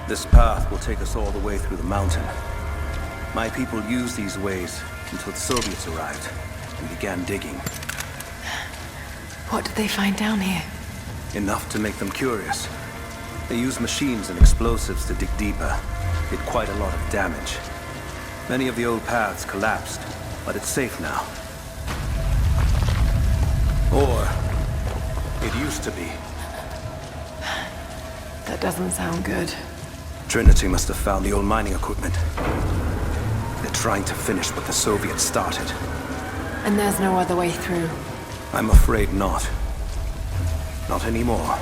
This path will take us all the way through the mountain. My people used these ways until the Soviets arrived and began digging. What did they find down here? Enough to make them curious. They used machines and explosives to dig deeper. Did quite a lot of damage. Many of the old paths collapsed, but it's safe now. Or it used to be. That doesn't sound good. Trinity must have found the old mining equipment. They're trying to finish what the Soviets started. And there's no other way through. I'm afraid not. Not anymore.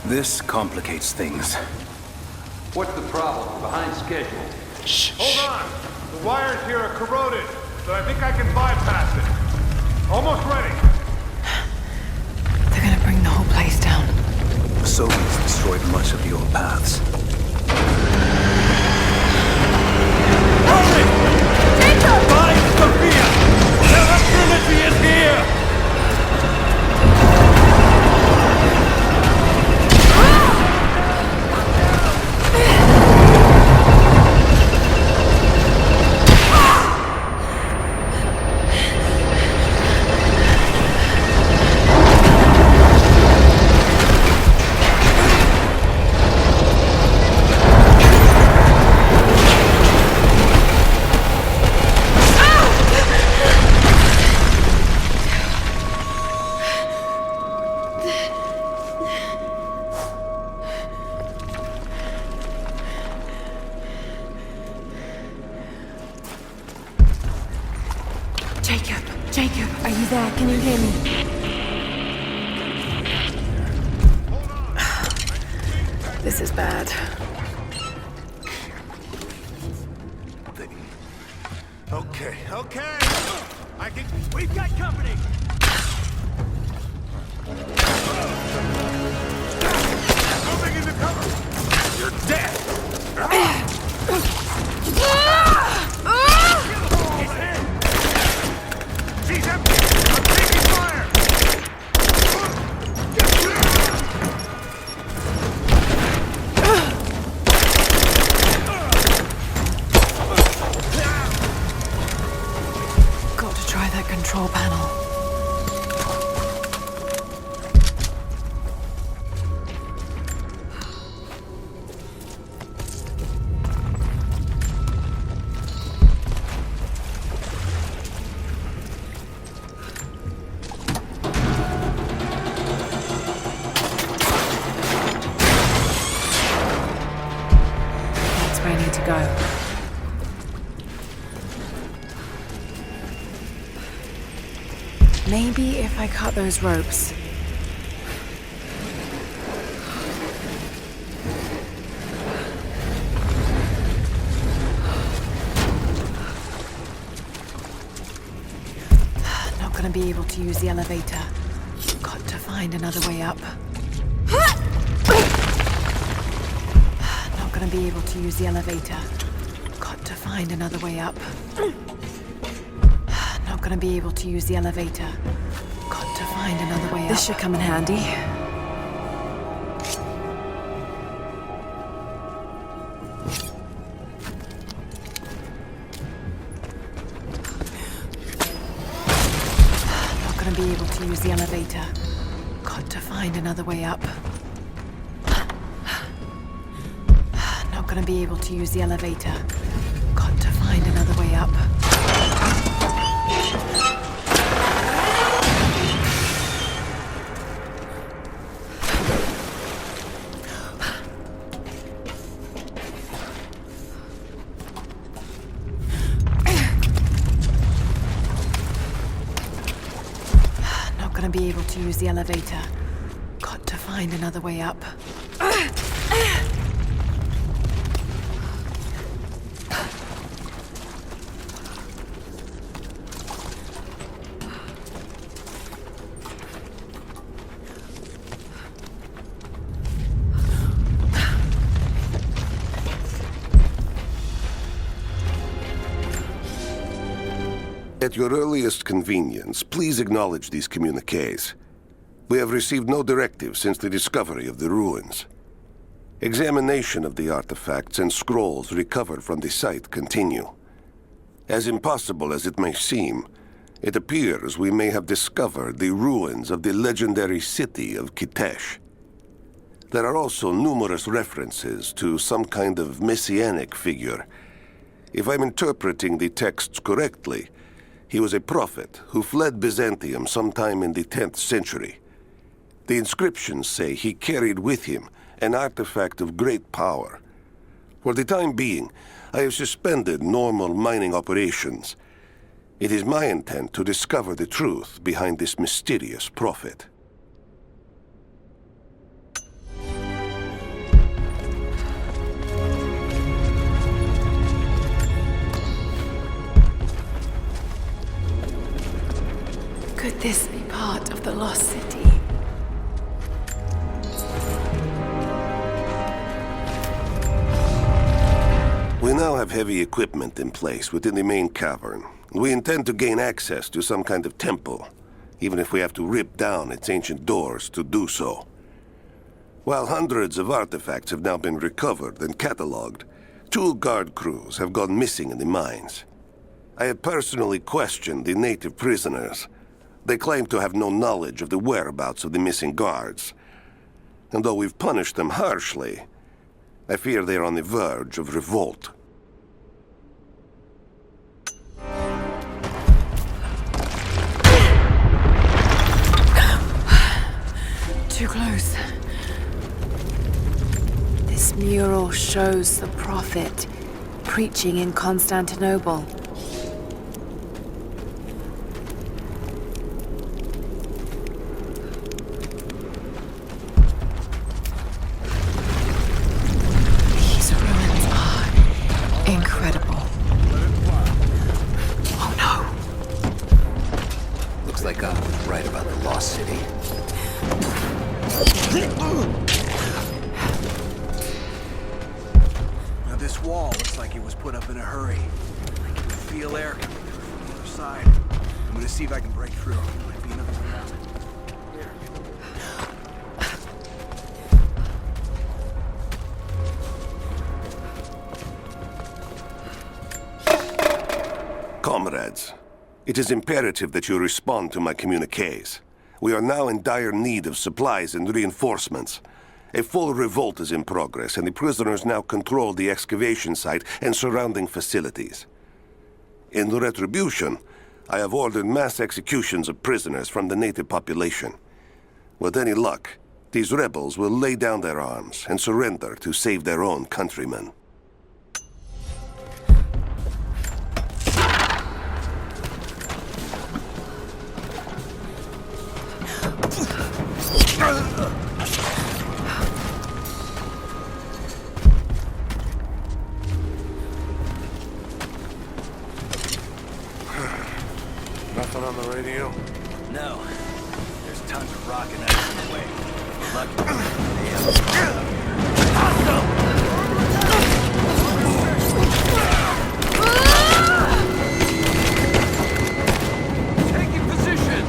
This complicates things. What's the problem? We're behind schedule. Shh. Hold on! The wires here are corroded, but I think I can bypass it. Almost ready. They're gonna bring the whole place down. The Soviets destroyed much of the old paths. Hurry! Find Sophia! Their Trinity is here! Jacob, are you there? Can you hear me? This is bad. Okay. We've got company! Moving into cover! You're dead! She's empty! I'm taking fire! Got to try that control panel. That's where I need to go. Maybe if I cut those ropes. Not gonna be able to use the elevator. Got to find another way up. Not gonna be able to use the elevator. Got to find another way up. Not gonna be able to use the elevator. Got to find another way up. This should come in handy. Not gonna be able to use the elevator. Got to find another way up. Not gonna be able to use the elevator. Got to find another way up. Not gonna be able to use the elevator. Got to find another way up. At your earliest convenience, please acknowledge these communiques. We have received no directive since the discovery of the ruins. Examination of the artifacts and scrolls recovered from the site continue. As impossible as it may seem, it appears we may have discovered the ruins of the legendary city of Kitesh. There are also numerous references to some kind of messianic figure. If I'm interpreting the texts correctly, he was a prophet who fled Byzantium sometime in the 10th century. The inscriptions say he carried with him an artifact of great power. For the time being, I have suspended normal mining operations. It is my intent to discover the truth behind this mysterious prophet. Could this be part of the Lost City? We now have heavy equipment in place within the main cavern. We intend to gain access to some kind of temple, even if we have to rip down its ancient doors to do so. While hundreds of artifacts have now been recovered and cataloged, 2 guard crews have gone missing in the mines. I have personally questioned the native prisoners. They claim to have no knowledge of the whereabouts of the missing guards. And though we've punished them harshly, I fear they are on the verge of revolt. Too close. This mural shows the prophet preaching in Constantinople. These ruins are incredible. Oh no! Looks like I was right about the Lost City. Now this wall looks like it was put up in a hurry. I can feel air coming through from the other side. I'm gonna see if I can break through. Might be another way out. Comrades, it is imperative that you respond to my communiques. We are now in dire need of supplies and reinforcements. A full revolt is in progress, and the prisoners now control the excavation site and surrounding facilities. In retribution, I have ordered mass executions of prisoners from the native population. With any luck, these rebels will lay down their arms and surrender to save their own countrymen. Nothing on the radio? No. There's tons of rocket out in the way. Lucky. Taking position!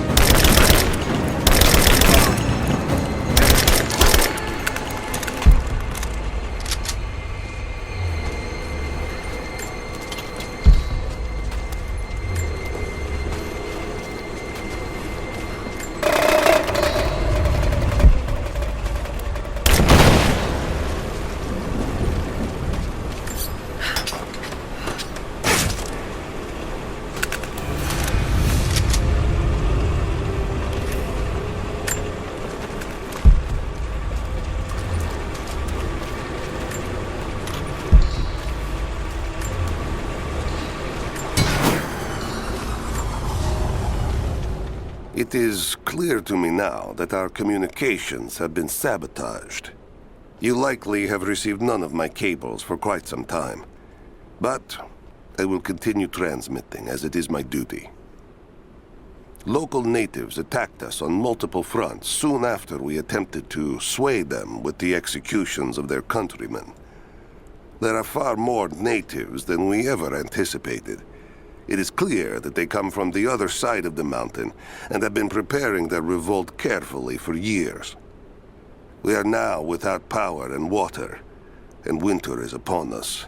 It is clear to me now that our communications have been sabotaged. You likely have received none of my cables for quite some time. But I will continue transmitting, as it is my duty. Local natives attacked us on multiple fronts soon after we attempted to sway them with the executions of their countrymen. There are far more natives than we ever anticipated. It is clear that they come from the other side of the mountain and have been preparing their revolt carefully for years. We are now without power and water, and winter is upon us.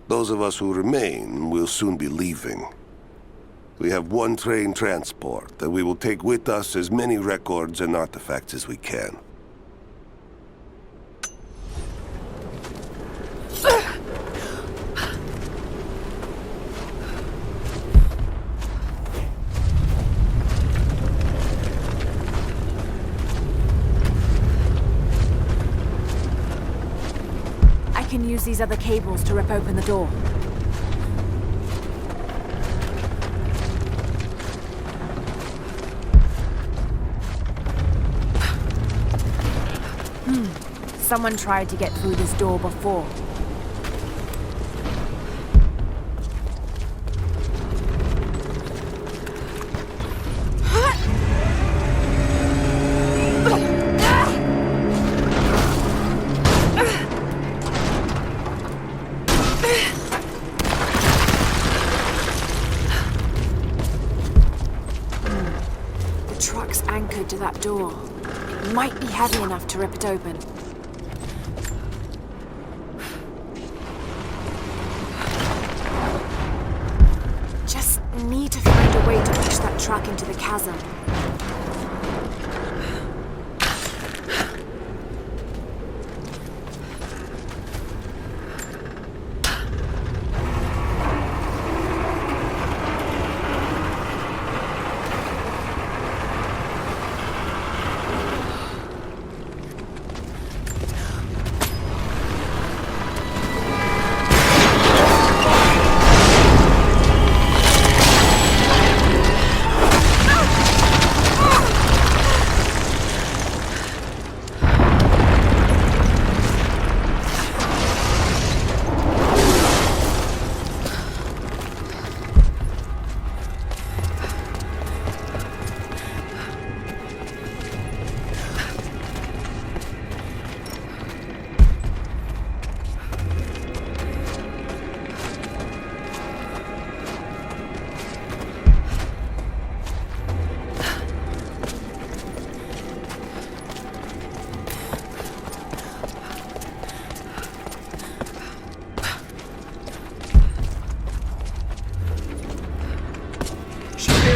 Those of us who remain will soon be leaving. We have one train transport, and we will take with us as many records and artifacts as we can. I can use these other cables to rip open the door. Someone tried to get through this door before. The truck's anchored to that door. It might be heavy enough to rip it open. Need to find a way to push that truck into the chasm.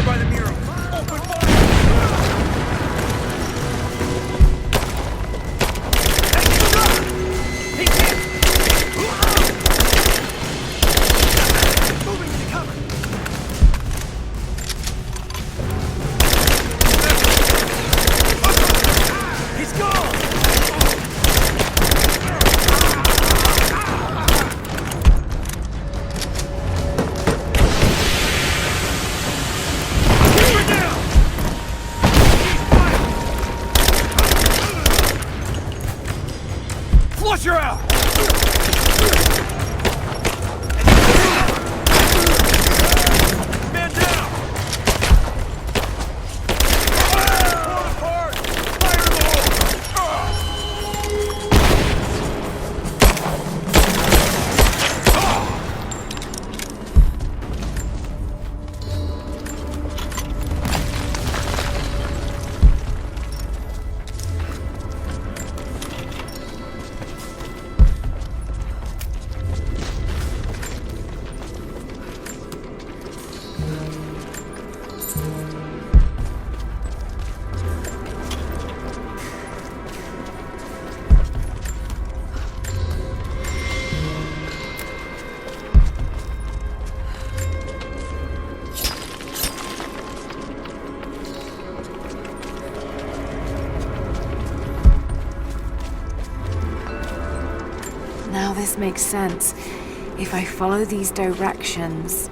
By the mural. Open fire! Moving to cover. He's gone! Flusher out! Man down! Fall apart! Fire in the Now this makes sense. If I follow these directions...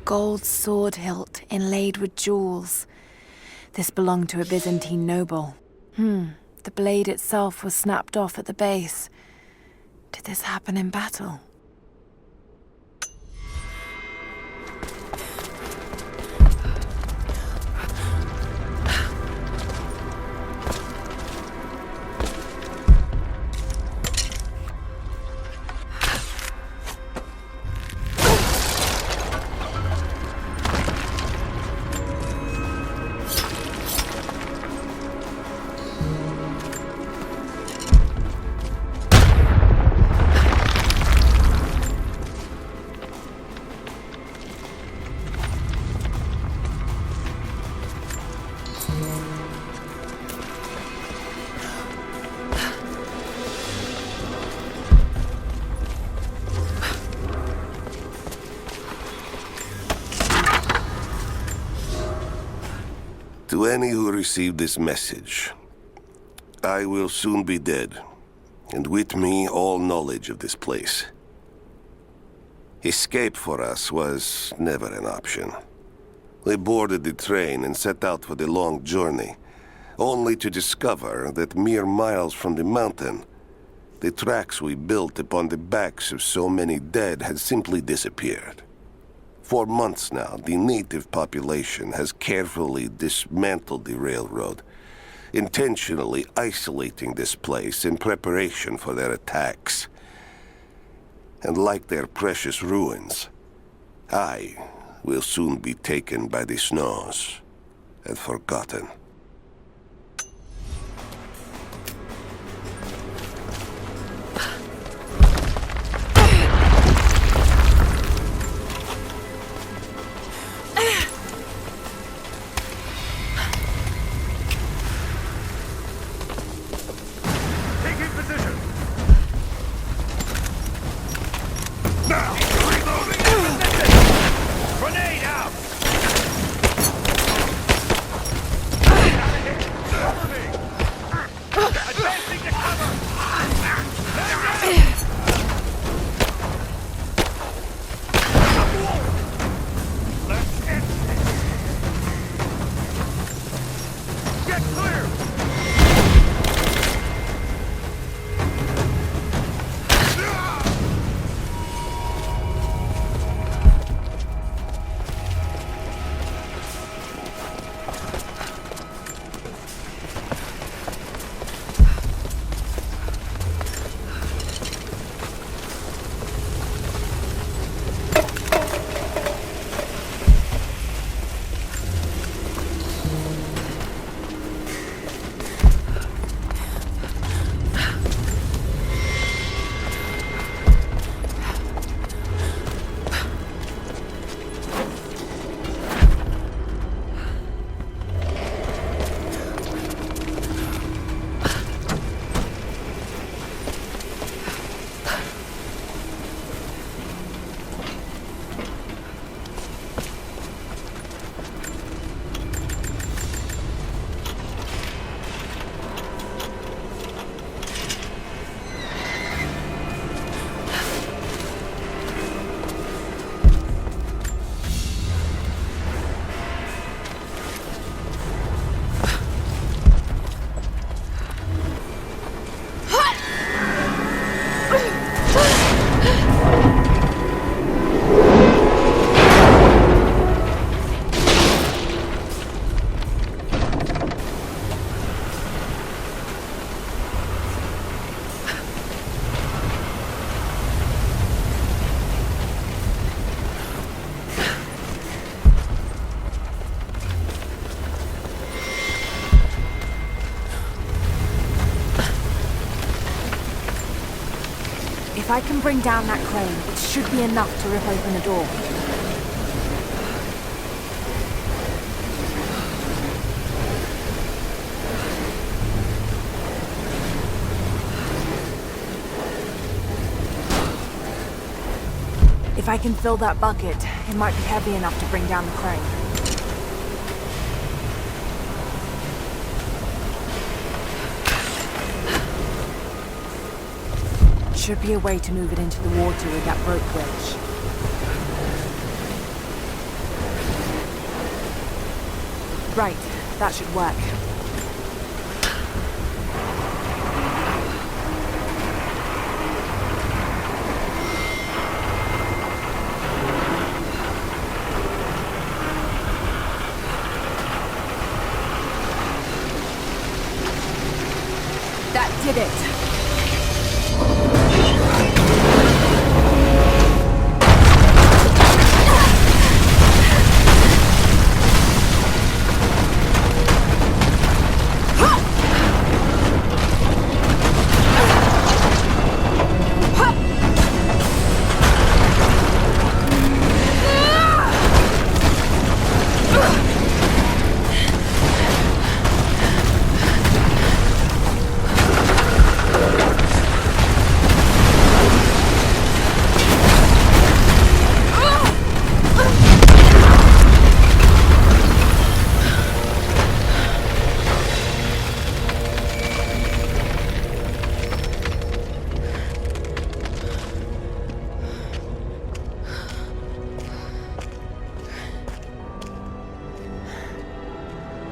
Gold sword hilt inlaid with jewels. This belonged to a Byzantine noble. The blade itself was snapped off at the base. Did this happen in battle? To any who received this message, I will soon be dead, and with me all knowledge of this place. Escape for us was never an option. We boarded the train and set out for the long journey, only to discover that mere miles from the mountain, the tracks we built upon the backs of so many dead had simply disappeared. For months now, the native population has carefully dismantled the railroad, intentionally isolating this place in preparation for their attacks. And like their precious ruins, I will soon be taken by the snows and forgotten. Taking position! Grenade out! Advancing to cover! Get clear! If I can bring down that crane, it should be enough to rip open the door. If I can fill that bucket, it might be heavy enough to bring down the crane. Should be a way to move it into the water with that rope wedge. Right. That should work. That did it.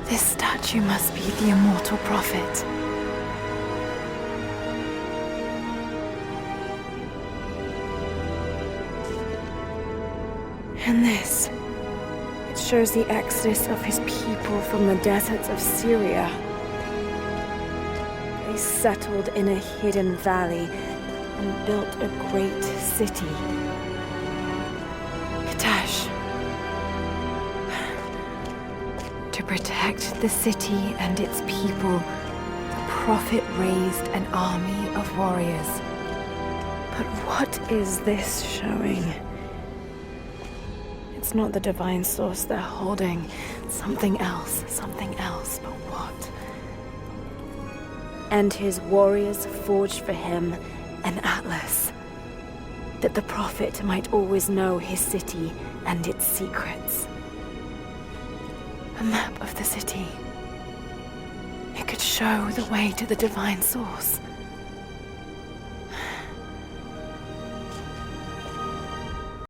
This statue must be the immortal prophet. And this, it shows the exodus of his people from the deserts of Syria. They settled in a hidden valley and built a great city. Katash. To protect the city and its people, the prophet raised an army of warriors. But what is this showing? It's not the divine source they're holding. Something else, but what? And his warriors forged for him an atlas, that the prophet might always know his city and its secrets. A map of the city. It could show the way to the divine source.